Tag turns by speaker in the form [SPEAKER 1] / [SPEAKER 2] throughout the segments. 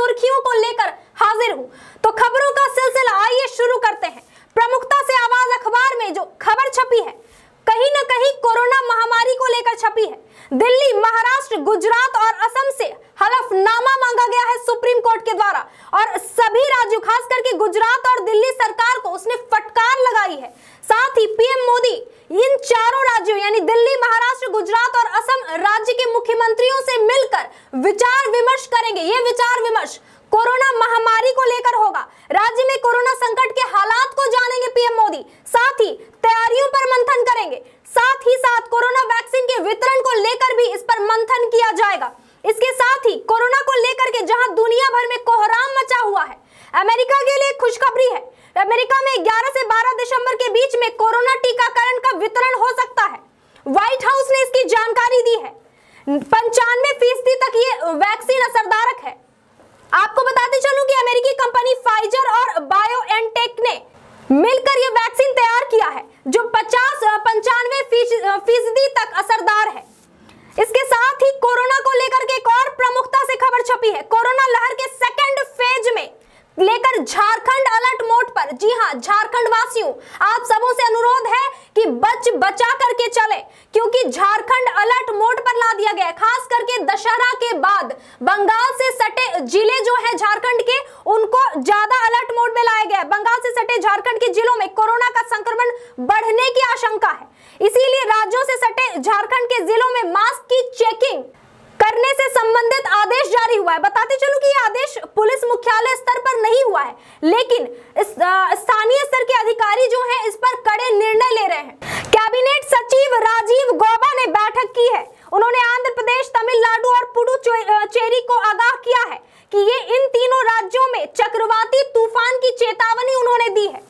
[SPEAKER 1] सुर्खियों को लेकर हाजिर हूं। तो खबरों का सिलसिला आइए शुरू करते हैं। प्रमुखता से आवाज अखबार में जो खबर छपी है कहीं न कहीं कोरोना महामारी को लेकर छपी है। दिल्ली, महाराष्ट्र, गुजरात और असम से हलफनामा मांगा गया है सुप्रीम कोर्ट के द्वारा और सभी राज्यों खास करके गुजरात और दिल्ली सरकार को उसने फटकार लगाई है। साथ ही पीएम मोदी इन चारों राज्यों यानी दिल्ली, महाराष्ट्र, गुजरात और असम राज्य के मुख्यमंत्रियों से मिलकर विचार विमर्श करेंगे। ये विचार विमर्श कोरोना महामारी को लेकर होगा। राज्य में कोरोना संकट के हालात को जानेंगे पीएम मोदी, साथ ही तैयारियों पर मंथन करेंगे। साथ ही साथ कोरोना वैक्सीन के वितरण को लेकर भी इस पर मंथन किया जाएगा। इसके साथ ही कोरोना को लेकर के जहां दुनिया भर में कोहराम मचा हुआ है, अमेरिका के लिए खुशखबरी है। अमेरिका में 11 से 12 दिसंबर के बीच में कोरोना टीकाकरण का वितरण हो सकता है। व्हाइट हाउस ने इसकी जानकारी दी है। 95% तक ये वैक्सीन असरदारक है। आपको बताते चलूं कि अमेरिकी कंपनी फाइजर और बायोएनटेक ने मिलकर ये वैक्सीन तैयार किया है जो 95% तक असरदार है। इसके साथ ही कोरोना को लेकर के एक और प्रमुखता से खबर छपी है। कोरोना लहर के सेकेंड फेज में लेकर झारखंड अलर्ट मोड पर। जी हां, झारखंड वासियों, आप सबों से अनुरोध है कि बचा करके चले क्योंकि झारखंड अलर्ट मोड पर ला दिया गया है। खास करके दशहरा के बाद बंगाल से सटे जिले जो है झारखंड के, उनको ज्यादा अलर्ट मोड में लाया गया है। बंगाल से सटे झारखंड के जिलों में कोरोना का संक्रमण बढ़ने की आशंका है, इसीलिए राज्यों से सटे झारखंड के जिलों में मास्क की चेकिंग करने से संबंधित आदेश जारी हुआ है। बताते चलूं कि यह आदेश पुलिस मुख्यालय स्तर पर नहीं हुआ है, लेकिन स्थानीय स्तर के अधिकारी जो हैं इस पर कड़े निर्णय ले रहे हैं। कैबिनेट सचिव राजीव गौबा ने बैठक की है। उन्होंने आंध्र प्रदेश, तमिलनाडु और पुडुचेरी को आगाह किया है कि ये इन तीनों राज्यों में चक्रवाती तूफान की चेतावनी उन्होंने दी है।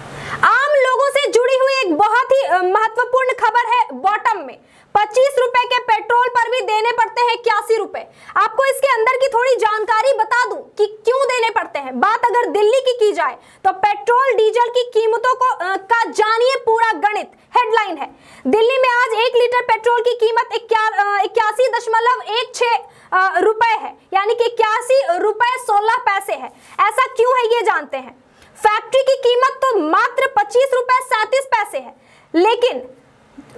[SPEAKER 1] आम लोगों से जुड़ी हुई एक बहुत ही महत्वपूर्ण खबर है बॉटम में। 25 रुपए के पेट्रोल पर भी देने पड़ते हैं 81 रुपए। आपको इसके अंदर की थोड़ी जानकारी बता दूं कि क्यों देने पड़ते हैं। बात अगर दिल्ली की जाए तो पेट्रोल डीजल की कीमतों को का जानिए पूरा गणित। हेडलाइन है, दिल्ली में आज 1 लीटर पेट्रोल की कीमत 81.16 रुपए है, यानी कि 81 रुपए 16 पैसे है। ऐसा क्यों है ये जानते हैं। फैक्ट्री की कीमत तो मात्र 25 रुपए 37 पैसे है, लेकिन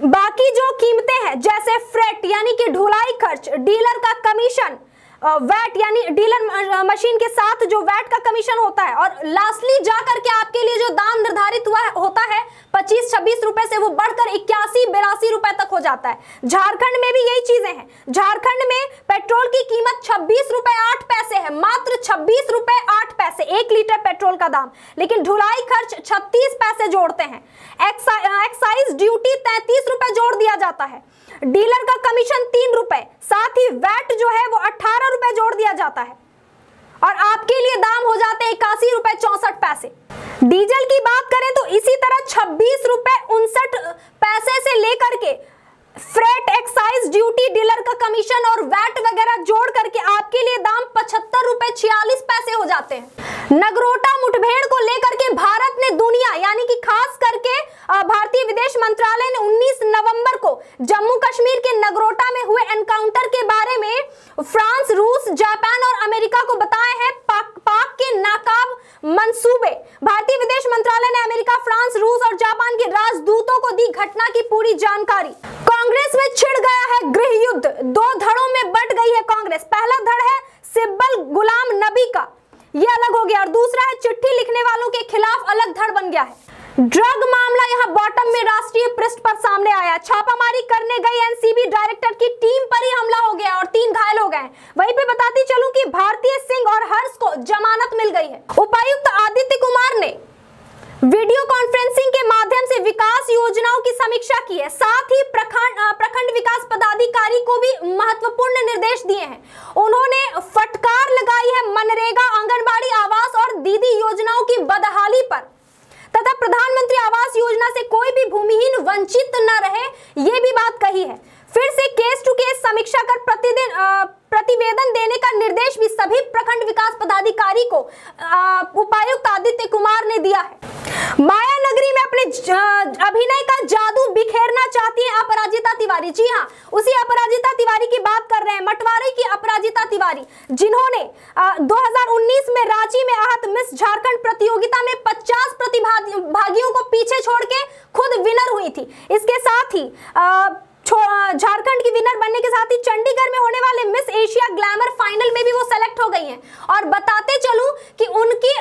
[SPEAKER 1] बाकी जो कीमतें हैं जैसे फ्रेट यानी कि ढुलाई खर्च, डीलर का कमीशन, वैट यानी डीलर मशीन के साथ जो वैट का कमीशन होता है, और लास्टली जाकर के आपके लिए जो दाम निर्धारित होता है 25-26 रुपए से वो बढ़कर 81-82 रुपए तक हो जाता है। झारखंड में भी यही चीजें हैं। झारखंड में पेट्रोल की कीमत 26 रुपए 8 पैसे है, मात्र 26 रुपए 8 पैसे 1 लीटर पेट्रोल का दाम, लेकिन ढुलाई खर्च 36 पैसे जोड़ते हैं। एक्साइज ड्यूटी 33 रुपए जोड़ दिया जाता है। डीलर का कमीशन 3 रुपए, साथ ही वैट जो है वो 18 रुपए जोड़ दिया जाता है और आपके लिए दाम हो जाते हैं 81 रुपए 64 पैसे। डीजल की बात करें तो इसी तरह 26 रुपए 59 पैसे से लेकर के फ्रेट, एक्साइज ड्यूटी, डीलर का कमीशन और वैट वगैरह जोड़ करके आपके लिए दाम 75 रुपए 46 पैसे हो जाते हैं। नगरोटा मुठभेड़ को लेकर के भारत ने दुनिया यानी कि खास करके भारतीय विदेश मंत्रालय ने 19 नवंबर को जम्मू कश्मीर के नगरोटा में हुए एनकाउंटर के बारे में फ्रांस, रूस, जापान और अमेरिका को बताए हैं पाक के नाकाब मंसूबे। भारतीय विदेश मंत्रालय ने अमेरिका, फ्रांस, रूस और जापान के राजदूतों को दी घटना की पूरी जानकारी। कांग्रेस में छिड़ गया है गृह युद्ध, 2 धड़ों में बंट गई है कांग्रेस। पहला धड़ है सिब्बल गुलाम नबी का, ये अलग हो गया, और दूसरा है चिट्ठी लिखने वालों के खिलाफ अलग धड़ बन गया है। ड्रग मामला यहाँ बॉटम में राष्ट्रीय पृष्ठ पर सामने आया। छापामारी करने गई एनसीबी डायरेक्टर की टीम पर ही हमला हो गया और 3 घायल हो गए। वहीं पे बताती चलूं कि भारतीय सिंह और हर्ष को जमानत मिल गई है। उपायुक्त आदित्य कुमार ने वीडियो कॉन्फ्रेंसिंग के माध्यम से विकास योजनाओं की समीक्षा की है। साथ ही प्रखंड विकास पदाधिकारी को भी महत्वपूर्ण निर्देश दिए हैं। उन्होंने फटकार लगाई है मनरेगा, आंगनबाड़ी, आवास और दीदी योजनाओं की बदहाली पर तथा प्रधानमंत्री आवास योजना से कोई भी भूमिहीन वंचित न रहे, ये भी बात कही है। फिर से केस टू केस समीक्षा कर प्रतिवेदन देने का निर्देश भी सभी प्रखंड विकास पदाधिकारी को उपायुक्त आदित्य कुमार ने दिया है। माया नगरी में अपने अभिनय का जादू बिखेरना चाहती हैं अपराजिता तिवारी। जी हाँ, उसी अपराजिता तिवारी की बात कर रहे हैं, मटवारी की अपराजिता तिवारी, जिन्होंने 2019 में रांची में आहत मिस झारखंड प्रतियोगिता में 50 प्रतिभागियों को पीछे छोड़ के खुद विनर हुई थी। इसके साथ ही झारखंड की विनर बनने के साथ ही चंडीगढ़ में होने वाले मिस एशिया ग्लैमर फाइनल में भी वो सेलेक्ट हो गई हैं। और बताते चलूं कि उनकी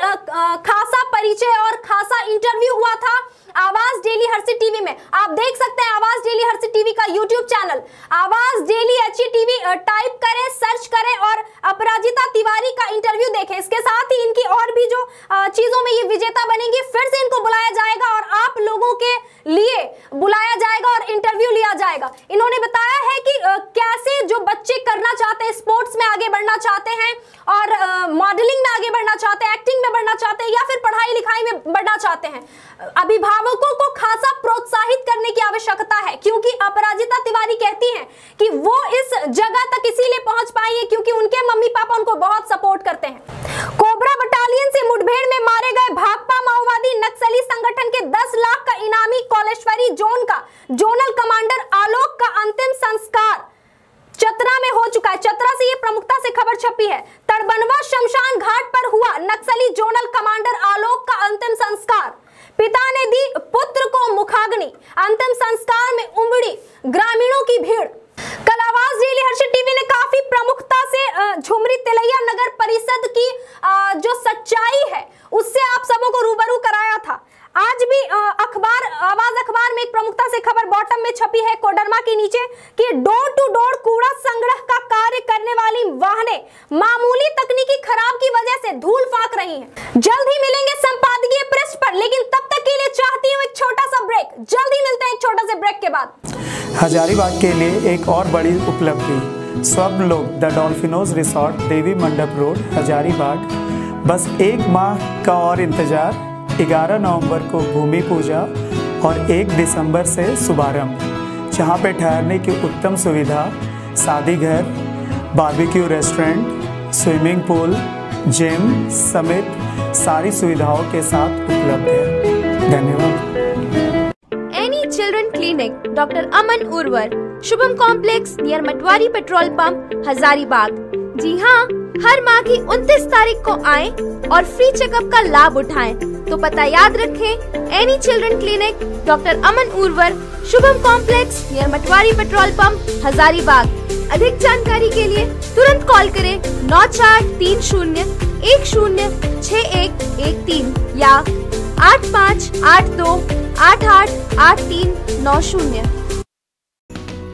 [SPEAKER 1] खासा परिचय और खासा इंटरव्यू हुआ था आवाज डेली हर्षित टीवी में। आप देख सकते हैं आवाज डेली हर्षित टीवी का यूट्यूब चैनल, आवाज डेली HTV टाइप करें, सर्च करें और अपराजिता तिवारी का इंटरव्यू देखें। इसके साथ ही इनकी और भी जो चीजों में ये विजेता बनेंगी, फिर से इनको बुलाया जाएगा और आप लोगों के लिए बुलाया जाएगा और इंटरव्यू लिया जाएगा। इन्होंने बताया है कि कैसे जो बच्चे करना चाहते हैं, स्पोर्ट्स में आगे बढ़ना चाहते हैं और मॉडलिंग में आगे बढ़ना चाहते हैं, एक्टिंग में बढ़ना चाहते हैं या फिर पढ़ाई लिखाई में बढ़ना चाहते हैं, अभिभावकों को खासा प्रोत्साहित करने की आवश्यकता है, क्योंकि अपराजिता तिवारी कहती हैं कि वो इस जगह तक इसीलिए पहुंच पाई है क्योंकि उनके मम्मी पापा उनको बहुत सपोर्ट करते हैं। कोबरा बटालियन से मुठभेड़ में मारे गए भाकपा माओवादी नक्सली संगठन के 10 लाख का इनामी कौलेश्वरी जोन का जोनल कमांडर आलोक का अंतिम संस्कार चतरा में हो चुका है। चतरा से ये प्रमुखता से खबर छपी है। तड़बनवा शमशान घाट पर हुआ नक्सली जोनल कमांडर आलोक का अंतिम संस्कार। पिता ने दी पुत्र को मुखाग्नि, अंतिम संस्कार में उमड़ी ग्रामीणों की भीड़। कल आवाज डेली हर्षित टीवी ने काफी प्रमुखता से झुमरी तिलैया नगर परिषद की जो सच्चाई है उससे आप सबों को रूबरू कराया था। आज भी अखबार आवाज अखबार में एक प्रमुखता से खबर बॉटम में छपी है कोडरमा के नीचे कि डोर टू डोर कूड़ा संग्रह का कार्य करने वाली वाहनें मामूली तकनीकी खराब की वजह से धूल फाक रही हैं। जल्द ही मिलेंगे संपादकीय पृष्ठ पर, लेकिन तब तक के लिए चाहती हूँ एक छोटा सा ब्रेक। जल्द ही मिलते हैं एक छोटा से ब्रेक के बाद।
[SPEAKER 2] हजारीबाग के लिए एक और बड़ी उपलब्धि, सब लोग द डॉल्फिनोज रिसोर्ट, देवी मंडप रोड, हजारीबाग। बस एक माह का और इंतजार। 11 नवंबर को भूमि पूजा और 1 दिसंबर से शुभारंभ, जहां पे ठहरने की उत्तम सुविधा, शादी घर, barbecue restaurant, swimming pool, gym समेत सारी सुविधाओं के साथ उपलब्ध है। धन्यवाद।
[SPEAKER 3] Any children clinic, doctor Aman Urvar, Shubham complex near Matwari petrol pump, Hazaribagh. जी हाँ, हर माह की 29 तारीख को आएं और फ्री चेकअप का लाभ उठाएं। तो पता याद रखें, any children clinic, doctor Aman Urvar, Shubham complex near Matwari petrol pump, Hazaribagh. अधिक जानकारी के लिए तुरंत कॉल करें 9430106113 या 8582888390।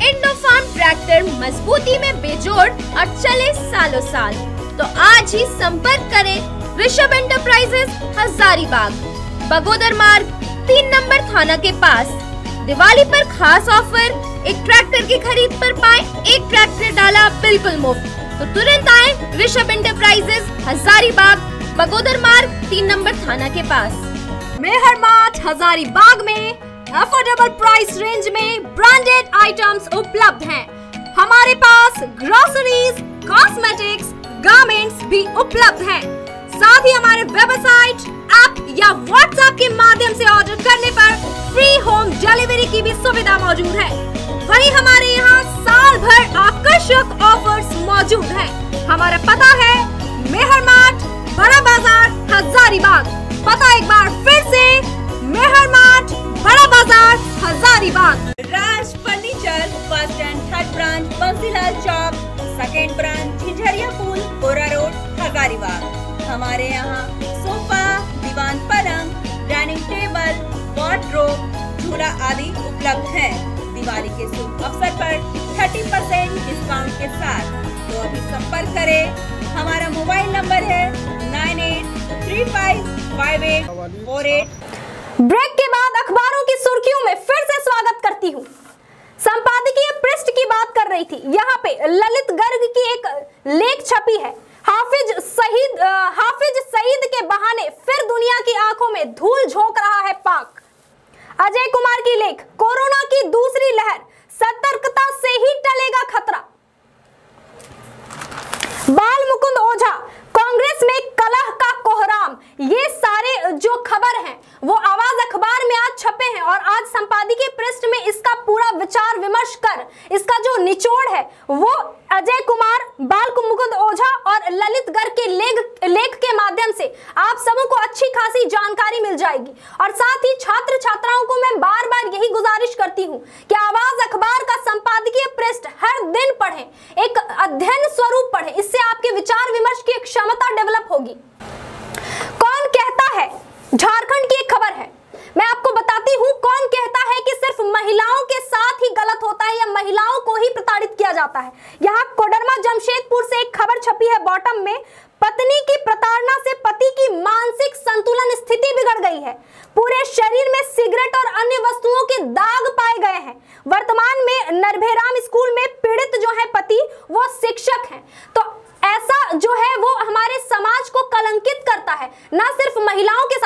[SPEAKER 3] इंडोफार्म ट्रैक्टर मजबूती में बेजोड़ और चले सालों साल। तो आज ही संपर्क करें ऋषभ एंटरप्राइजेस, हजारीबाग, बगोदर मार्ग, 3 नंबर थाना के पास। दिवाली पर खास ऑफर, एक ट्रैक्टर की खरीद पर पाएं 1 ट्रैक्टर डाला बिल्कुल मुफ्त। तो तुरंत आए ऋषभ एंटरप्राइजेस, हजारीबाग, बगोदर मार्ग, 3 नंबर थाना के पास।
[SPEAKER 1] मेहर मार्ट हजारीबाग में अफोर्डेबल प्राइस रेंज में ब्रांडेड आइटम्स उपलब्ध हैं। हमारे पास ग्रोसरीज, कॉस्मेटिक्स, गारमेंट्स भी उपलब्ध हैं। साथ ही हमारे वेबसाइट, ऐप या व्हाट्सएप के माध्यम से ऑर्डर करने पर फ्री होम डिलीवरी की भी सुविधा मौजूद है। वहीं हमारे यहाँ साल भर आकर्षक ऑफर्स मौजूद हैं। हमारा पता है मेहर मार्ट, बड़ा बाजार, हजारीबाग। पता एक बार फिर से, मेहर mart, Bada Bazar, Hazaribagh.
[SPEAKER 4] Raj furniture, first and third branch Bansilal Chowk, second branch Jhijhariya Pul, Kora road, Hazaribagh. हमारे यहाँ सोफा, दीवान पलंग, डाइनिंग टेबल, वार्डरोब, झूला आदि उपलब्ध है। दिवाली के शुभ अवसर पर 30% डिस्काउंट के साथ। तो अभी संपर्क करें। हमारा मोबाइल नंबर है 98355848।
[SPEAKER 1] ब्रेक के बाद अखबारों की सुर्खियों में फिर से स्वागत करती हूँ। संपादकीय पृष्ठ की बात कर रही थी। यहाँ पे ललित गर्ग की एक लेख छपी है। हाफिज सईद के बहाने फिर दुनिया की आंखों में धूल झोंक रहा है पाक। अजय कुमार की लेख, कोरोना की दूसरी लहर, सतर्कता से ही टलेगा खतरा। बाल मुकुंद ओझा, कांग्रेस में कलह का कोहराम। ये सारे जो खबर हैं वो आवाज अखबार में आज छपे हैं और आज संपादकीय पृष्ठ में इसका पूरा विचार विमर्श कर इसका जो निचोड़ है वो अजय कुमार, बाल मुकुंद ओझा और ललित गर्ग के लेख के माध्यम से आप सबों को अच्छी खासी जानकारी मिल जाएगी। और साथ ही छात्र छात्राओं को मैं बार बार यही गुजारिश करती हूँ कि आवाज अखबार का संपादकीय पृष्ठ हर दिन पढ़ें, एक अध्ययन स्वरूप पढ़ें, इससे आपके विचार विमर्श की क्षमता डेवलप होगी। कौन कहता है, झारखंड की एक खबर है, मैं आपको बताती हूँ कौन कहता है कि सिर्फ महिलाओं के साथ ही गलत होता है या महिलाओं को ही प्रताड़ित किया जाता है। यहाँ कोडरमा जमशेदपुर से एक खबर छपी है बॉटम में, पत्नी की प्रताड़ना से पति की मानसिक संतुलन स्थिति बिगड़ गई है, पूरे शरीर में सिगरेट और अन्य वस्तुओं के दाग पाए गए हैं। वर्तमान में नरभेराम स्कूल में पीड़ित जो है पति वो शिक्षक हैं। तो ऐसा जो है वो हमारे समाज को कलंकित करता है, ना सिर्फ महिलाओं के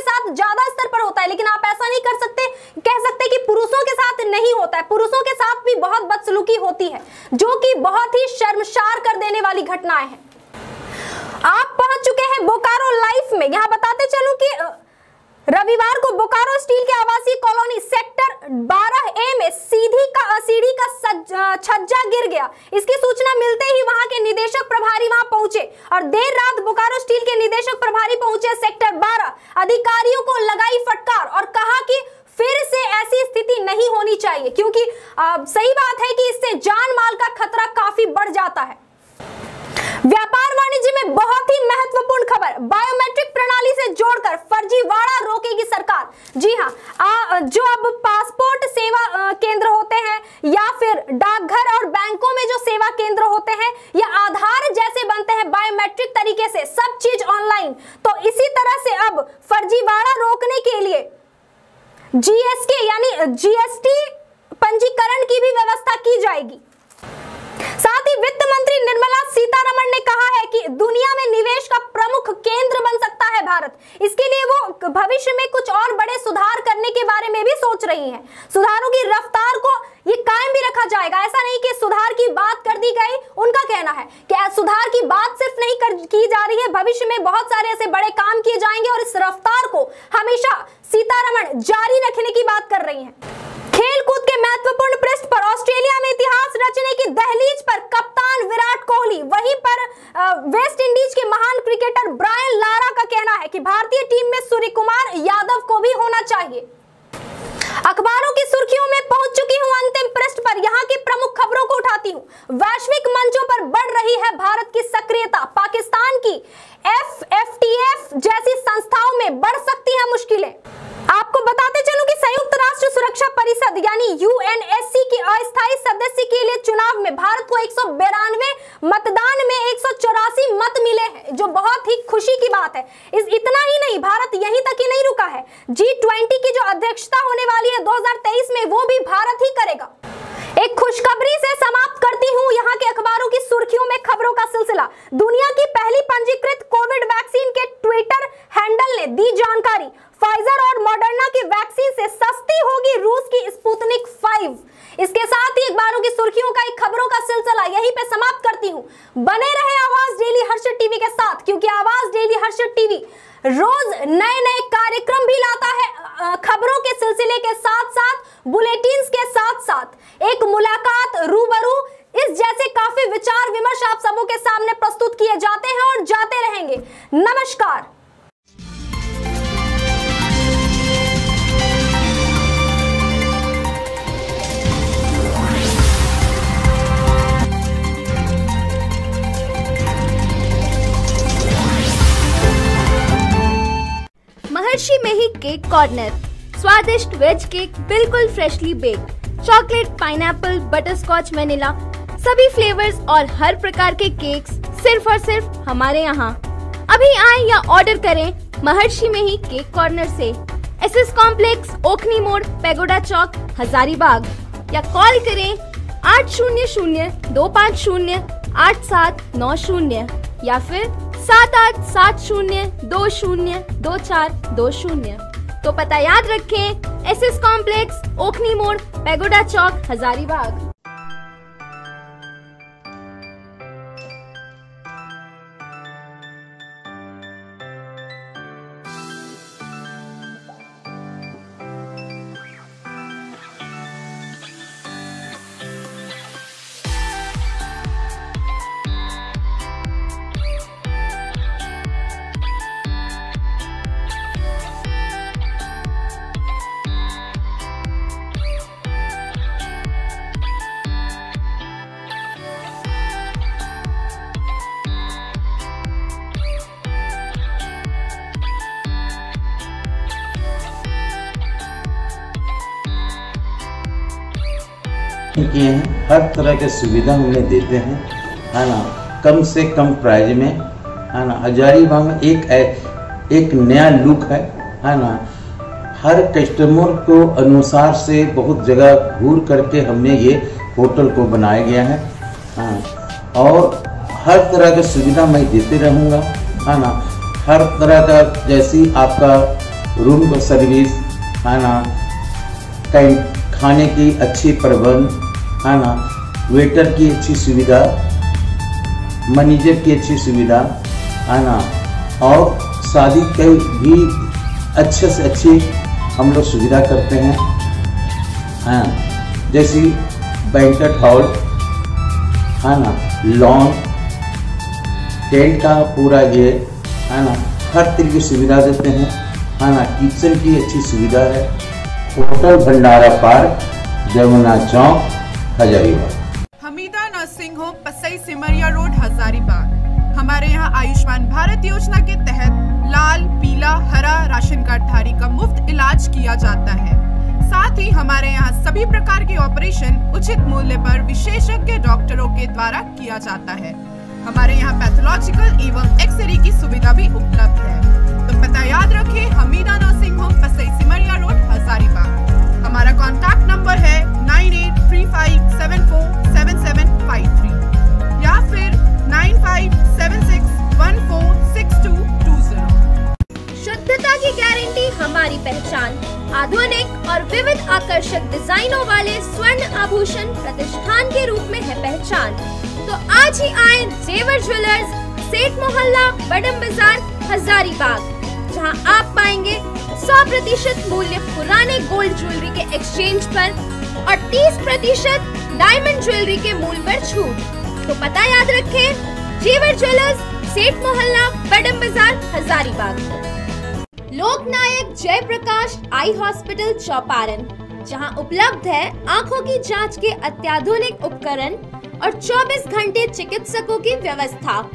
[SPEAKER 1] साथ ज्यादा स्तर पर होता है, लेकिन आप ऐसा नहीं कर सकते, कह सकते कि पुरुषों के साथ नहीं होता है। पुरुषों के साथ भी बहुत बदसलूकी होती है, जो कि बहुत ही शर्मसार कर देने वाली घटनाएं हैं। आप पहुंच चुके हैं बोकारो लाइफ में। यहां बताते चलूं कि रविवार को बोकारो स्टील के आवासीय कॉलोनी सेक्टर 12A में सीढ़ी का छज्जा गिर गया। इसकी सूचना मिलते ही वहां के निदेशक प्रभारी वहां पहुंचे और देर रात बोकारो स्टील के निदेशक प्रभारी पहुंचे सेक्टर 12, अधिकारियों को लगाई फटकार और कहा कि फिर से ऐसी स्थिति नहीं होनी चाहिए, क्योंकि सही बात है कि इससे जान माल का खतरा काफी बढ़ जाता है। व्यापार वाणिज्य में बहुत ही महत्वपूर्ण खबर, बायोमेट्रिक प्रणाली से जोड़कर फर्जीवाड़ा रोकेगी सरकार। जी हां, जो अब पासपोर्ट सेवा केंद्र होते हैं या फिर डाकघर और बैंकों में जो सेवा केंद्र होते हैं या आधार जैसे बनते हैं बायोमेट्रिक तरीके से, सब चीज ऑनलाइन, तो इसी तरह से अब फर्जीवाड़ा रोकने के लिए जीएसके यानी जीएसटी पंजीकरण की भी व्यवस्था की जाएगी। साथ ही वित्त मंत्री निर्मला सीतारमण ने कहा है कि दुनिया में निवेश का प्रमुख केंद्र बन सकता है भारत। इसके लिए वो भविष्य में कुछ और बड़े सुधार करने के बारे में भी सोच रही हैं। सुधारों की रफ्तार को ये कायम भी रखा जाएगा, ऐसा नहीं कि सुधार की बात कर दी गई। उनका कहना है कि सुधार की बात सिर्फ नहीं की जा रही है, भविष्य में बहुत सारे ऐसे बड़े काम किए जाएंगे और इस रफ्तार को हमेशा सीतारमण जारी रखने की बात कर रही हैं। खेलकूद के महत्वपूर्ण पृष्ठ पर ऑस्ट्रेलिया में इतिहास रचने की दहलीज पर कप्तान विराट कोहली, वहीं पर वेस्ट इंडीज के महान क्रिकेटर ब्रायन लारा का कहना है कि भारतीय टीम में सूर्य कुमार यादव को भी होना चाहिए। अखबारों की सुर्खियों में पहुंच चुकी हूं अंतिम पृष्ठ पर, यहां की प्रमुख खबरों को उठाती हूं। वैश्विक मंचों पर बढ़ रही है भारत की सक्रियता, पाकिस्तान की FATF जैसी संस्थाओं में बढ़ सकती है मुश्किलें। आपको बताते चलूं कि संयुक्त राष्ट्र सुरक्षा परिषद यानी UNSC की अस्थायी सदस्य के लिए चुनाव में भारत को 192 मतदान में 184 मत मिले हैं, जो बहुत ही खुशी की बात है। इतना ही नहीं, भारत यहीं तक ही नहीं रुका है, G20 की जो अध्यक्षता होने वाली है 2023 में, वो भी भारत ही करेगा। एक खुशखबरी से समाप्त करती हूं यहां के अखबारों की सुर्खियों में खबरों का सिलसिला। दुनिया की पहली पंजीकृत कोविड वैक्सीन के ट्विटर हैंडल ने दी जानकारी। फाइजर और मॉडर्ना की वैक्सीन से सस्ती होगी रूस की स्पुतनिक 5। इसके साथ ही अखबारों की सुर्खियों का एक खबरों का सिलसिला यहीं पे समाप्त करती हूं। बने रहे आवाज डेली हर्षद टीवी के साथ, क्योंकि आवाज डेली हर्षद टीवी रोज नए नए कार्यक्रम भी लाता है, खबरों के सिलसिले के साथ साथ बुलेटिन्स के साथ साथ एक मुलाकात रूबरू, इस जैसे काफी विचार विमर्श आप सबों के सामने प्रस्तुत किए जाते हैं और जाते रहेंगे। नमस्कार।
[SPEAKER 3] महर्षि में ही केक कॉर्नर, स्वादिष्ट वेज केक बिल्कुल freshly baked, chocolate, pineapple, butterscotch, vanilla, सभी फ्लेवर्स और हर प्रकार के केक्स सिर्फ और सिर्फ हमारे यहाँ। अभी आएं या ऑर्डर करें महर्षि में ही केक कॉर्नर से, SS कॉम्प्लेक्स, ओखनी मोड़, पैगोडा चौक, हजारीबाग, या कॉल करें 800-250-8790 या फिर 7870202420। तो पता याद रखें, SS कॉम्प्लेक्स, ओखनी मोड़, पैगोडा चौक, हजारीबाग।
[SPEAKER 5] किए हैं, हर तरह के सुविधा उन्हें देते हैं, है ना, कम से कम प्राइस में, है ना। हजारीबाग में एक नया लुक है ना। हर कस्टमर को अनुसार से बहुत जगह घूर करके हमने ये होटल को बनाया गया है, हाँ। और हर तरह की सुविधा मैं देते रहूँगा, है ना। हर तरह का जैसी आपका रूम का सर्विस, है ना, खाने की अच्छी प्रबंध, है ना, वेटर की अच्छी सुविधा, मैनेजर की अच्छी सुविधा, है ना, और शादी की भी अच्छे से अच्छी हम लोग सुविधा करते हैं, हाँ। जैसे बैंक्वेट हॉल, है ना, लॉन, टेंट का पूरा ये, है ना, हर तरह की सुविधा देते हैं, है ना। किचन की अच्छी सुविधा है। Hotel Bhandara park, Jamuna Chowk, Hazaribagh.
[SPEAKER 6] Hamida nursing home, Pasai Simaria road, Hazaribagh. हमारे यहाँ आयुष्मान भारत योजना के तहत लाल, पीला, हरा राशन कार्ड धारी का मुफ्त इलाज किया जाता है। साथ ही हमारे यहाँ सभी प्रकार के ऑपरेशन उचित मूल्य पर विशेषज्ञ डॉक्टरों के द्वारा किया जाता है। हमारे यहाँ पैथोलॉजिकल एवं एक्सरे की सुविधा भी उपलब्ध है। तो पता याद रखें, Hamida nursing home, Pasai Simaria road, Hazaribagh. हमारा कॉन्टैक्ट नंबर है 9835747753 या फिर 9576146220।
[SPEAKER 3] शुद्धता की गारंटी हमारी पहचान। आधुनिक और विविध आकर्षक डिजाइनों वाले स्वर्ण आभूषण प्रतिष्ठान के रूप में है पहचान। तो आज ही आए जेवर ज्वेलर्स, सेठ मोहल्ला, बडम बाजार, हजारीबाग, जहां आप पाएंगे 100% मूल्य पुराने गोल्ड ज्वेलरी के एक्सचेंज पर और 30% डायमंड ज्वेलरी के मूल्य पर छूट। तो पता याद रखें, जेवर ज्वेलर्स, सेठ मोहल्ला, बडम बाजार, हजारीबाग। लोकनायक जयप्रकाश आई हॉस्पिटल, चौपारण, जहां उपलब्ध है आंखों की जांच के अत्याधुनिक उपकरण और 24 घंटे चिकित्सकों की व्यवस्था।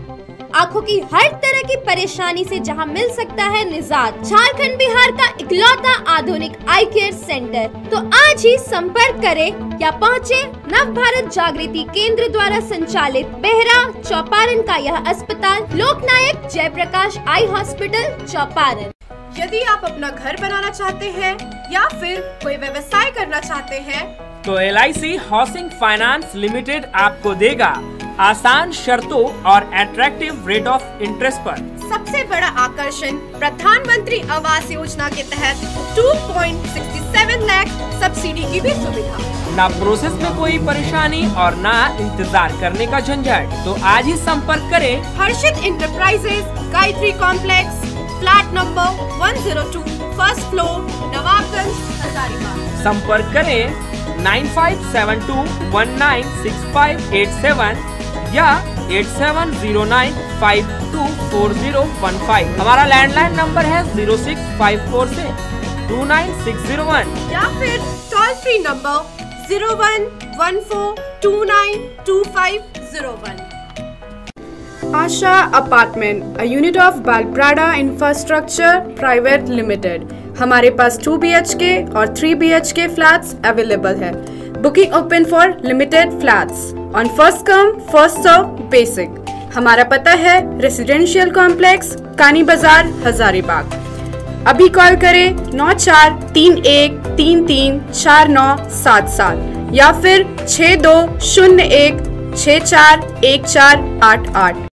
[SPEAKER 3] आंखों की हर तरह की परेशानी से जहां मिल सकता है निजात। झारखंड बिहार का इकलौता आधुनिक आई केयर सेंटर। तो आज ही संपर्क करें या पहुंचे नव भारत जागृति केंद्र द्वारा संचालित बेहरा, चौपारण का यह अस्पताल, लोकनायक जयप्रकाश आई हॉस्पिटल, चौपारण।
[SPEAKER 6] यदि आप अपना घर बनाना चाहते हैं या फिर कोई व्यवसाय करना चाहते हैं,
[SPEAKER 7] तो LIC हाउसिंग फाइनेंस लिमिटेड आपको देगा आसान शर्तों और अट्रैक्टिव रेट ऑफ इंटरेस्ट पर।
[SPEAKER 6] सबसे बड़ा आकर्षण, प्रधानमंत्री आवास योजना के तहत 2.67 लाख सब्सिडी की भी सुविधा।
[SPEAKER 7] ना प्रोसेस में कोई परेशानी और ना इंतजार करने का झंझट। तो आज ही संपर्क करें
[SPEAKER 6] Harshit enterprises, Gayatri complex, flat number 102, first floor, Nawabganj, Hazaribagh.
[SPEAKER 7] संपर्क करें 9572196587 या 8709524015। हमारा लैंडलाइन नंबर है 0654 से 29601
[SPEAKER 6] या फिर toll free number 0114292501। Asha Apartment, a unit of Balprada Infrastructure Private Limited. हमारे पास 2 BHK और 3 BHK फ्लैट्स अवेलेबल है। Booking open for limited flats on first come first serve basic. हमारा पता है रेसिडेंशियल कॉम्प्लेक्स, कानी बाजार, हजारीबाग। अभी कॉल करें 9431334977 या फिर 6201641488।